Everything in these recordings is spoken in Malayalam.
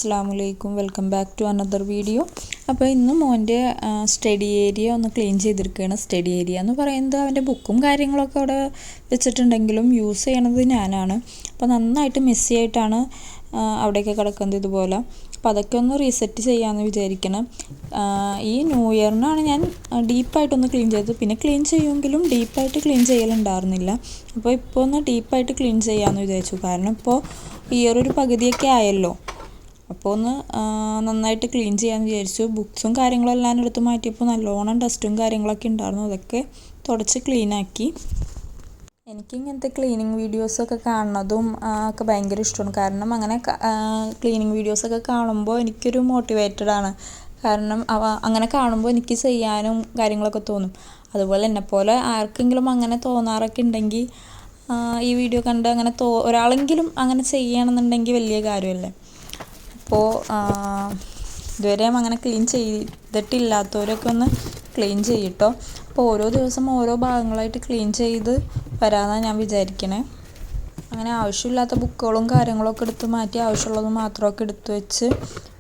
അസ്സലാമു welcome back to another video. അപ്പോൾ ഇന്ന് മോൻ്റെ സ്റ്റഡി ഏരിയ ഒന്ന് ക്ലീൻ ചെയ്തെടുക്കുകയാണ്. സ്റ്റഡി ഏരിയ എന്ന് പറയുന്നത് അവൻ്റെ ബുക്കും കാര്യങ്ങളൊക്കെ അവിടെ വെച്ചിട്ടുണ്ടെങ്കിലും യൂസ് ചെയ്യണത് ഞാനാണ്. അപ്പോൾ നന്നായിട്ട് മെസ്സി ആയിട്ടാണ് അവിടെയൊക്കെ കിടക്കുന്നത് ഇതുപോലെ. അപ്പോൾ അതൊക്കെ ഒന്ന് റീസെറ്റ് ചെയ്യാമെന്ന് വിചാരിക്കണം. ഈ ന്യൂ ഇയറിനാണ് ഞാൻ ഡീപ്പായിട്ടൊന്ന് ക്ലീൻ ചെയ്തത്. പിന്നെ ക്ലീൻ ചെയ്യുമെങ്കിലും ഡീപ്പായിട്ട് ക്ലീൻ ചെയ്യലുണ്ടായിരുന്നില്ല. അപ്പോൾ ഇപ്പോൾ ഒന്ന് ഡീപ്പായിട്ട് ക്ലീൻ ചെയ്യാമെന്ന് വിചാരിച്ചു. കാരണം ഇപ്പോൾ ഇയറൊരു പകുതിയൊക്കെ ആയല്ലോ. അപ്പോൾ ഒന്ന് നന്നായിട്ട് ക്ലീൻ ചെയ്യാമെന്ന് വിചാരിച്ചു. ബുക്സും കാര്യങ്ങളും എല്ലാം എടുത്ത് മാറ്റിയപ്പോൾ നല്ലോണം ഡസ്റ്റും കാര്യങ്ങളൊക്കെ ഉണ്ടായിരുന്നു. അതൊക്കെ തുടച്ച് ക്ലീനാക്കി. എനിക്കിങ്ങനത്തെ ക്ലീനിങ് വീഡിയോസൊക്കെ കാണുന്നതും ഒക്കെ ഭയങ്കര ഇഷ്ടമാണ്. കാരണം അങ്ങനെ ക്ലീനിങ് വീഡിയോസൊക്കെ കാണുമ്പോൾ എനിക്കൊരു മോട്ടിവേറ്റഡാണ്. കാരണം അങ്ങനെ കാണുമ്പോൾ എനിക്ക് ചെയ്യാനും കാര്യങ്ങളൊക്കെ തോന്നും. അതുപോലെ എന്നെപ്പോലെ ആർക്കെങ്കിലും അങ്ങനെ തോന്നാറൊക്കെ ഉണ്ടെങ്കിൽ ഈ വീഡിയോ കണ്ട് അങ്ങനെ ഒരാളെങ്കിലും അങ്ങനെ ചെയ്യണമെന്നുണ്ടെങ്കിൽ വലിയ കാര്യമല്ലേ. അപ്പോൾ ഇതുവരെയും അങ്ങനെ ക്ലീൻ ചെയ്തിട്ടില്ലാത്തവരൊക്കെ ഒന്ന് ക്ലീൻ ചെയ്യട്ടോ. അപ്പോൾ ഓരോ ദിവസം ഓരോ ഭാഗങ്ങളായിട്ട് ക്ലീൻ ചെയ്ത് വരാമെന്നാണ് ഞാൻ വിചാരിക്കണേ. അങ്ങനെ ആവശ്യമില്ലാത്ത ബുക്കുകളും കാര്യങ്ങളൊക്കെ എടുത്ത് മാറ്റി ആവശ്യമുള്ളത് മാത്രമൊക്കെ എടുത്ത് വെച്ച്,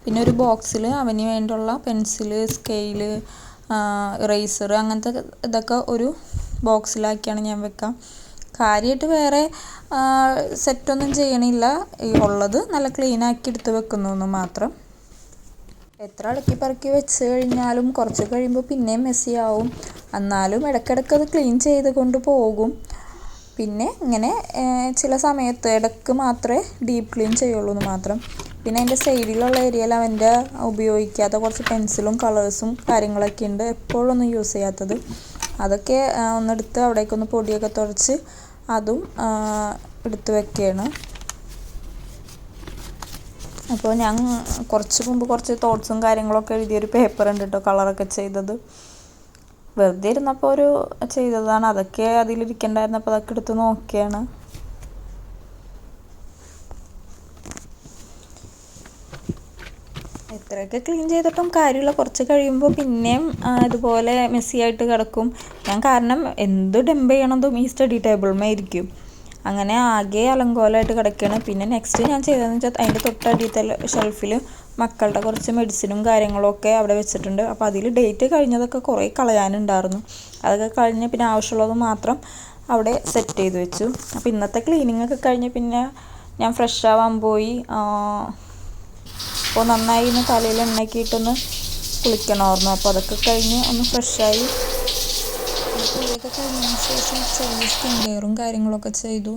പിന്നെ ഒരു ബോക്സിൽ അവന് വേണ്ടിയുള്ള പെൻസില്, സ്കെയില്, ഇറേസർ അങ്ങനത്തെ ഇതൊക്കെ ഒരു ബോക്സിലാക്കിയാണ് ഞാൻ വെക്കാം. കാര്യമായിട്ട് വേറെ സെറ്റൊന്നും ചെയ്യണില്ല. ഉള്ളത് നല്ല ക്ലീനാക്കി എടുത്ത് വെക്കുന്നു മാത്രം. എത്ര അടുക്കി പറക്കി വെച്ച് കഴിഞ്ഞാലും കുറച്ച് കഴിയുമ്പോൾ പിന്നെയും മെസ്സിയാവും. എന്നാലും ഇടയ്ക്കിടയ്ക്ക് അത് ക്ലീൻ ചെയ്ത് കൊണ്ട് പോകും. പിന്നെ ഇങ്ങനെ ചില സമയത്ത് ഇടയ്ക്ക് മാത്രമേ ഡീപ്പ് ക്ലീൻ ചെയ്യുള്ളൂ എന്ന് മാത്രം. പിന്നെ അതിൻ്റെ സൈഡിലുള്ള ഏരിയയിൽ അവൻ്റെ ഉപയോഗിക്കാത്ത കുറച്ച് പെൻസിലും കളേഴ്സും കാര്യങ്ങളൊക്കെ ഉണ്ട്, എപ്പോഴൊന്നും യൂസ് ചെയ്യാത്തത്. അതൊക്കെ ഒന്നെടുത്ത് അവിടേക്കൊന്ന് പൊടിയൊക്കെ തുടച്ച് അതും എടുത്ത് വെക്കുകയാണ്. അപ്പോൾ ഞാൻ കുറച്ച് മുമ്പ് കുറച്ച് തോട്ട്സും കാര്യങ്ങളൊക്കെ എഴുതിയൊരു പേപ്പർ ഉണ്ട് കേട്ടോ, കളറൊക്കെ ചെയ്തത്. വെറുതെ ഇരുന്നപ്പോൾ ഒരു ചെയ്തതാണ്. അതൊക്കെ അതിലിരിക്കണ്ടായിരുന്നപ്പോൾ അതൊക്കെ എടുത്ത് നോക്കിയാണ്. എത്രയൊക്കെ ക്ലീൻ ചെയ്തിട്ടും കാര്യമില്ല, കുറച്ച് കഴിയുമ്പോൾ പിന്നെയും ഇതുപോലെ മെസ്സിയായിട്ട് കിടക്കും. ഞാൻ കാരണം എന്ത് ഡംപ് ചെയ്യണതും ഈ സ്റ്റഡി ടേബിളിന്മേൽ ഇരിക്കും. അങ്ങനെ ആകെ അലങ്കോലമായിട്ട് കിടക്കുകയാണ്. പിന്നെ നെക്സ്റ്റ് ഞാൻ ചെയ്തതെന്ന് വെച്ചാൽ അതിൻ്റെ തൊട്ടടിയത്തെ ഷെൽഫിൽ മക്കളുടെ കുറച്ച് മെഡിസിനും കാര്യങ്ങളൊക്കെ അവിടെ വെച്ചിട്ടുണ്ട്. അപ്പോൾ അതിൽ ഡേറ്റ് കഴിഞ്ഞതൊക്കെ കുറേ കളയാനുണ്ടായിരുന്നു. അതൊക്കെ കഴിഞ്ഞ് പിന്നെ ആവശ്യമുള്ളത് മാത്രം അവിടെ സെറ്റ് ചെയ്ത് വെച്ചു. അപ്പോൾ ഇന്നത്തെ ക്ലീനിങ് ഒക്കെ കഴിഞ്ഞ് പിന്നെ ഞാൻ ഫ്രഷ് ആവാൻ പോയി. അപ്പോൾ നന്നായി ഇന്ന് തലയിൽ എണ്ണയ്ക്കിട്ടൊന്ന് കുളിക്കണമായിരുന്നു. അപ്പോൾ അതൊക്കെ കഴിഞ്ഞ് ഒന്ന് ഫ്രഷായി. കുളിയൊക്കെ കഴിഞ്ഞതിന് ശേഷം ചെറിയ സ്കിൻ കെയറും കാര്യങ്ങളൊക്കെ ചെയ്തു.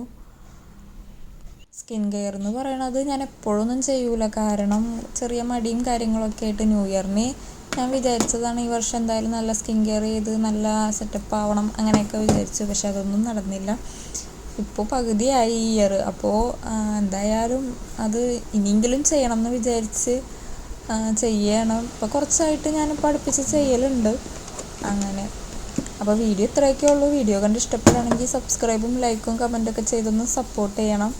സ്കിൻ കെയർ എന്ന് പറയണത് ഞാൻ എപ്പോഴൊന്നും ചെയ്യൂല. കാരണം ചെറിയ മടിയും കാര്യങ്ങളൊക്കെ ആയിട്ട് ന്യൂ ഇയറിന് ഞാൻ വിചാരിച്ചതാണ് ഈ വർഷം എന്തായാലും നല്ല സ്കിൻ കെയർ ചെയ്ത് നല്ല സെറ്റപ്പ് ആവണം അങ്ങനെയൊക്കെ വിചാരിച്ചു. പക്ഷെ അതൊന്നും നടന്നില്ല. ഇപ്പോൾ പകുതിയായി ഈ ഇയർ. അപ്പോൾ എന്തായാലും അത് ഇനിയെങ്കിലും ചെയ്യണം എന്ന് വിചാരിച്ച് ചെയ്യണം. ഇപ്പോൾ കുറച്ചായിട്ട് ഞാനിപ്പോൾ അടുപ്പിച്ച് ചെയ്യലുണ്ട് അങ്ങനെ. അപ്പോൾ വീഡിയോ ഇത്രയൊക്കെ ഉള്ളൂ. വീഡിയോ കണ്ട് ഇഷ്ടപ്പെടുകയാണെങ്കിൽ സബ്സ്ക്രൈബും ലൈക്കും കമൻറ്റൊക്കെ ചെയ്തൊന്ന് സപ്പോർട്ട് ചെയ്യണം.